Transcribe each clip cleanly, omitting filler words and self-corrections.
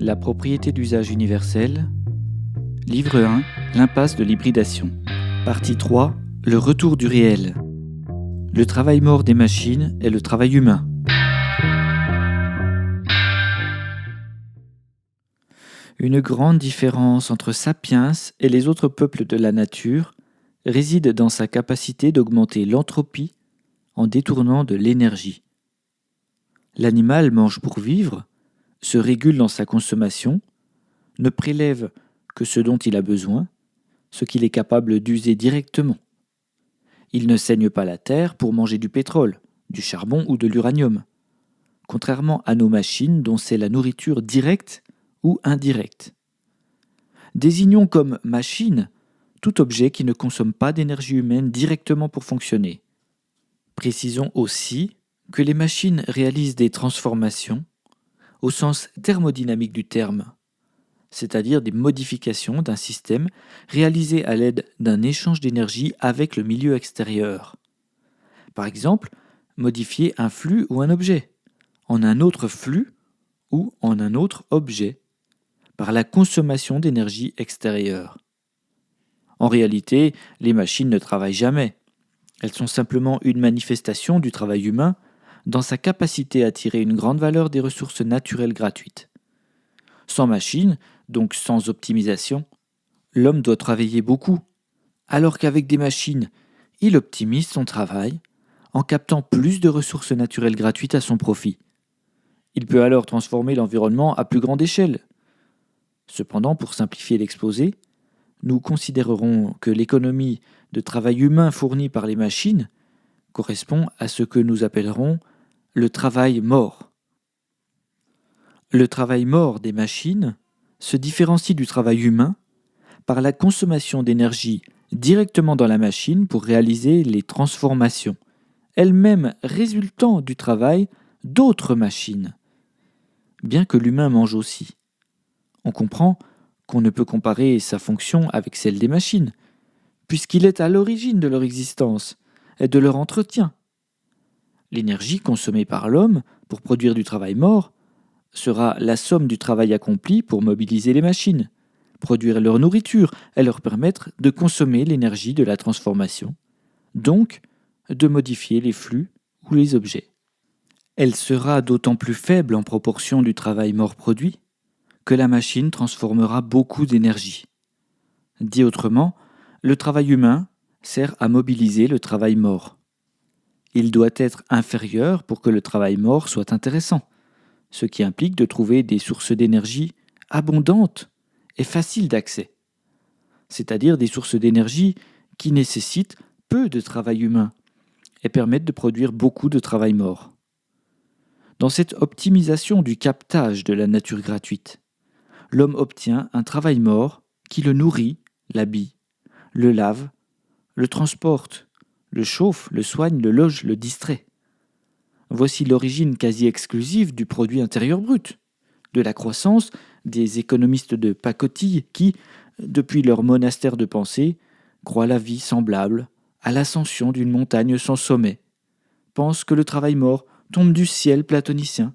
La propriété d'usage universel. Livre 1. L'impasse de l'hybridation. Partie 3. Le retour du réel. Le travail mort des machines est le travail humain. Une grande différence entre Sapiens et les autres peuples de la nature réside dans sa capacité d'augmenter l'entropie en détournant de l'énergie. L'animal mange pour vivre, se régule dans sa consommation, ne prélève que ce dont il a besoin, ce qu'il est capable d'user directement. Il ne saigne pas la terre pour manger du pétrole, du charbon ou de l'uranium, contrairement à nos machines dont c'est la nourriture directe ou indirecte. Désignons comme machine tout objet qui ne consomme pas d'énergie humaine directement pour fonctionner. Précisons aussi que les machines réalisent des transformations au sens thermodynamique du terme, c'est-à-dire des modifications d'un système réalisées à l'aide d'un échange d'énergie avec le milieu extérieur. Par exemple, modifier un flux ou un objet en un autre flux ou en un autre objet par la consommation d'énergie extérieure. En réalité, les machines ne travaillent jamais. Elles sont simplement une manifestation du travail humain dans sa capacité à tirer une grande valeur des ressources naturelles gratuites. Sans machine, donc sans optimisation, l'homme doit travailler beaucoup, alors qu'avec des machines, il optimise son travail en captant plus de ressources naturelles gratuites à son profit. Il peut alors transformer l'environnement à plus grande échelle. Cependant, pour simplifier l'exposé, nous considérerons que l'économie de travail humain fournie par les machines correspond à ce que nous appellerons le travail mort. Le travail mort des machines se différencie du travail humain par la consommation d'énergie directement dans la machine pour réaliser les transformations, elles-mêmes résultant du travail d'autres machines, bien que l'humain mange aussi. On comprend qu'on ne peut comparer sa fonction avec celle des machines, puisqu'il est à l'origine de leur existence et de leur entretien. L'énergie consommée par l'homme pour produire du travail mort sera la somme du travail accompli pour mobiliser les machines, produire leur nourriture et leur permettre de consommer l'énergie de la transformation, donc de modifier les flux ou les objets. Elle sera d'autant plus faible en proportion du travail mort produit que la machine transformera beaucoup d'énergie. Dit autrement, le travail humain sert à mobiliser le travail mort. Il doit être inférieur pour que le travail mort soit intéressant, ce qui implique de trouver des sources d'énergie abondantes et faciles d'accès, c'est-à-dire des sources d'énergie qui nécessitent peu de travail humain et permettent de produire beaucoup de travail mort. Dans cette optimisation du captage de la nature gratuite, l'homme obtient un travail mort qui le nourrit, l'habille, le lave, le transporte, le chauffe, le soigne, le loge, le distrait. Voici l'origine quasi exclusive du produit intérieur brut, de la croissance des économistes de pacotille qui, depuis leur monastère de pensée, croient la vie semblable à l'ascension d'une montagne sans sommet, pensent que le travail mort tombe du ciel platonicien,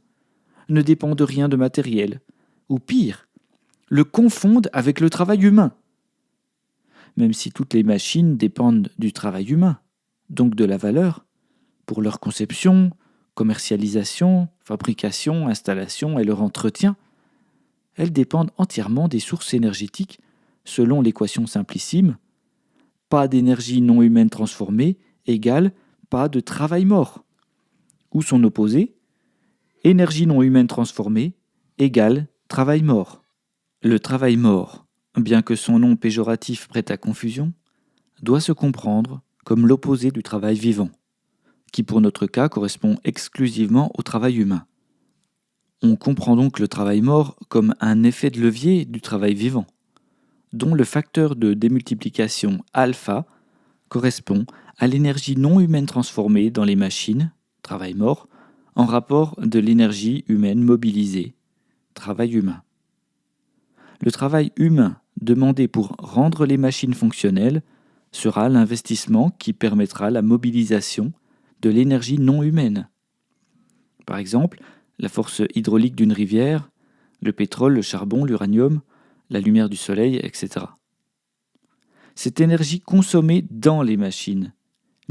ne dépend de rien de matériel, ou pire, le confondent avec le travail humain. Même si toutes les machines dépendent du travail humain, donc de la valeur, pour leur conception, commercialisation, fabrication, installation et leur entretien, elles dépendent entièrement des sources énergétiques selon l'équation simplissime pas d'énergie non humaine transformée égale pas de travail mort, ou son opposé, énergie non humaine transformée égale travail mort. Le travail mort, bien que son nom péjoratif prête à confusion, doit se comprendre comme l'opposé du travail vivant, qui pour notre cas correspond exclusivement au travail humain. On comprend donc le travail mort comme un effet de levier du travail vivant, dont le facteur de démultiplication alpha correspond à l'énergie non humaine transformée dans les machines, travail mort, en rapport de l'énergie humaine mobilisée, travail humain. Le travail humain demandé pour rendre les machines fonctionnelles sera l'investissement qui permettra la mobilisation de l'énergie non humaine. Par exemple, la force hydraulique d'une rivière, le pétrole, le charbon, l'uranium, la lumière du soleil, etc. Cette énergie consommée dans les machines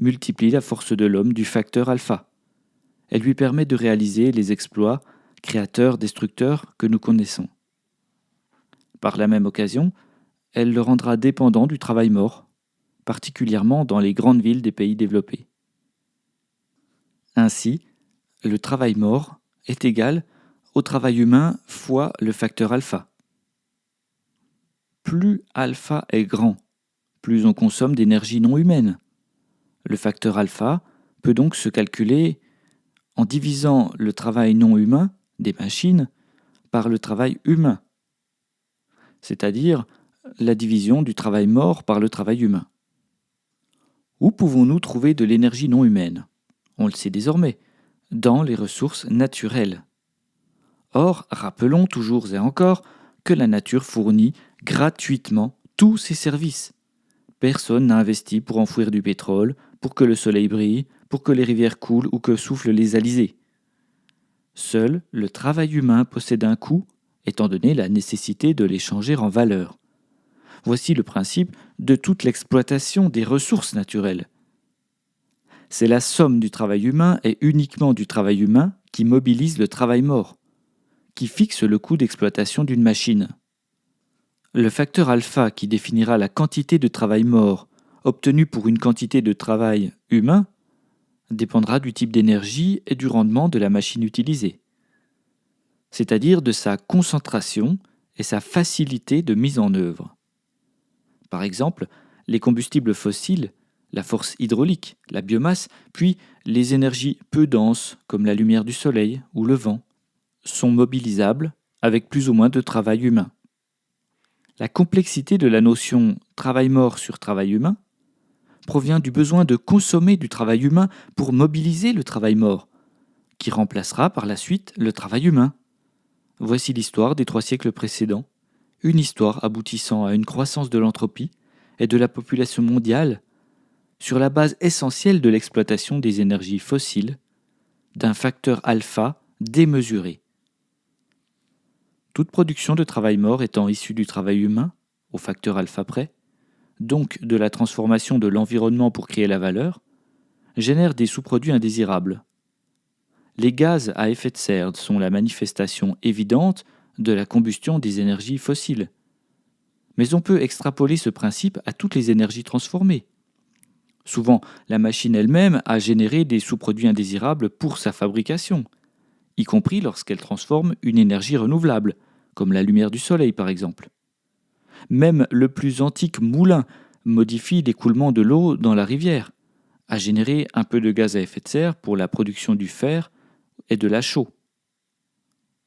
multiplie la force de l'homme du facteur alpha. Elle lui permet de réaliser les exploits créateurs, destructeurs que nous connaissons. Par la même occasion, elle le rendra dépendant du travail mort, particulièrement dans les grandes villes des pays développés. Ainsi, le travail mort est égal au travail humain fois le facteur alpha. Plus alpha est grand, plus on consomme d'énergie non humaine. Le facteur alpha peut donc se calculer en divisant le travail non humain des machines par le travail humain, c'est-à-dire la division du travail mort par le travail humain. Où pouvons-nous trouver de l'énergie non humaine ? On le sait désormais, dans les ressources naturelles. Or, rappelons toujours et encore que la nature fournit gratuitement tous ses services. Personne n'a investi pour enfouir du pétrole, pour que le soleil brille, pour que les rivières coulent ou que soufflent les alizés. Seul le travail humain possède un coût, étant donné la nécessité de l'échanger en valeur. Voici le principe de toute l'exploitation des ressources naturelles. C'est la somme du travail humain et uniquement du travail humain qui mobilise le travail mort, qui fixe le coût d'exploitation d'une machine. Le facteur alpha qui définira la quantité de travail mort obtenue pour une quantité de travail humain dépendra du type d'énergie et du rendement de la machine utilisée, c'est-à-dire de sa concentration et sa facilité de mise en œuvre. Par exemple, les combustibles fossiles, la force hydraulique, la biomasse, puis les énergies peu denses comme la lumière du soleil ou le vent, sont mobilisables avec plus ou moins de travail humain. La complexité de la notion travail mort sur travail humain provient du besoin de consommer du travail humain pour mobiliser le travail mort, qui remplacera par la suite le travail humain. Voici l'histoire des 3 siècles précédents, une histoire aboutissant à une croissance de l'entropie et de la population mondiale sur la base essentielle de l'exploitation des énergies fossiles, d'un facteur alpha démesuré. Toute production de travail mort étant issue du travail humain, au facteur alpha près, donc de la transformation de l'environnement pour créer la valeur, génère des sous-produits indésirables. Les gaz à effet de serre sont la manifestation évidente de la combustion des énergies fossiles. Mais on peut extrapoler ce principe à toutes les énergies transformées. Souvent, la machine elle-même a généré des sous-produits indésirables pour sa fabrication, y compris lorsqu'elle transforme une énergie renouvelable, comme la lumière du soleil par exemple. Même le plus antique moulin modifie l'écoulement de l'eau dans la rivière, a généré un peu de gaz à effet de serre pour la production du fer et de la chaux.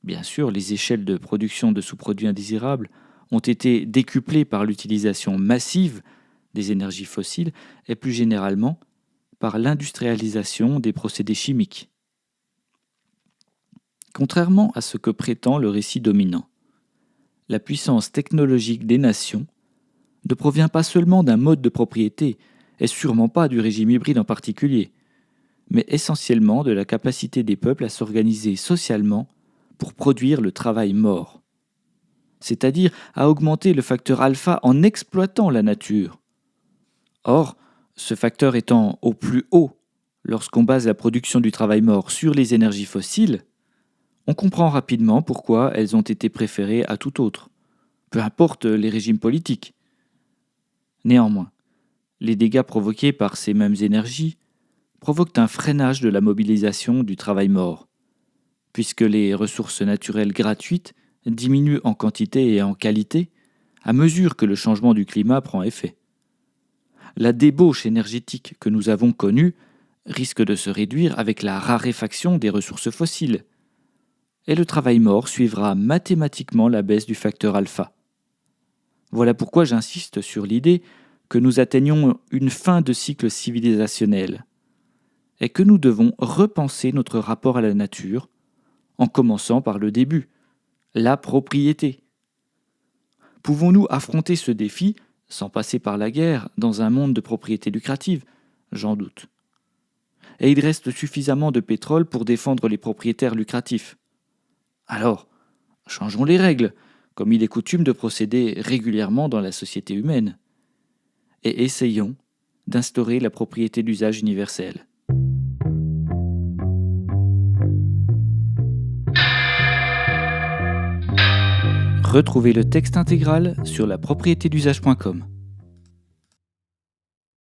Bien sûr, les échelles de production de sous-produits indésirables ont été décuplées par l'utilisation massive des énergies fossiles et plus généralement par l'industrialisation des procédés chimiques. Contrairement à ce que prétend le récit dominant, la puissance technologique des nations ne provient pas seulement d'un mode de propriété, et sûrement pas du régime hybride en particulier, mais essentiellement de la capacité des peuples à s'organiser socialement pour produire le travail mort, c'est-à-dire à augmenter le facteur alpha en exploitant la nature. Or, ce facteur étant au plus haut lorsqu'on base la production du travail mort sur les énergies fossiles, on comprend rapidement pourquoi elles ont été préférées à tout autre, peu importe les régimes politiques. Néanmoins, les dégâts provoqués par ces mêmes énergies provoquent un freinage de la mobilisation du travail mort, puisque les ressources naturelles gratuites diminuent en quantité et en qualité à mesure que le changement du climat prend effet. La débauche énergétique que nous avons connue risque de se réduire avec la raréfaction des ressources fossiles, et le travail mort suivra mathématiquement la baisse du facteur alpha. Voilà pourquoi j'insiste sur l'idée que nous atteignons une fin de cycle civilisationnel et que nous devons repenser notre rapport à la nature en commençant par le début, la propriété. Pouvons-nous affronter ce défi sans passer par la guerre dans un monde de propriété lucrative ? J'en doute. Et il reste suffisamment de pétrole pour défendre les propriétaires lucratifs. Alors, changeons les règles, comme il est coutume de procéder régulièrement dans la société humaine. Et essayons d'instaurer la propriété d'usage universelle. Retrouvez le texte intégral sur lapropriétédusage.com.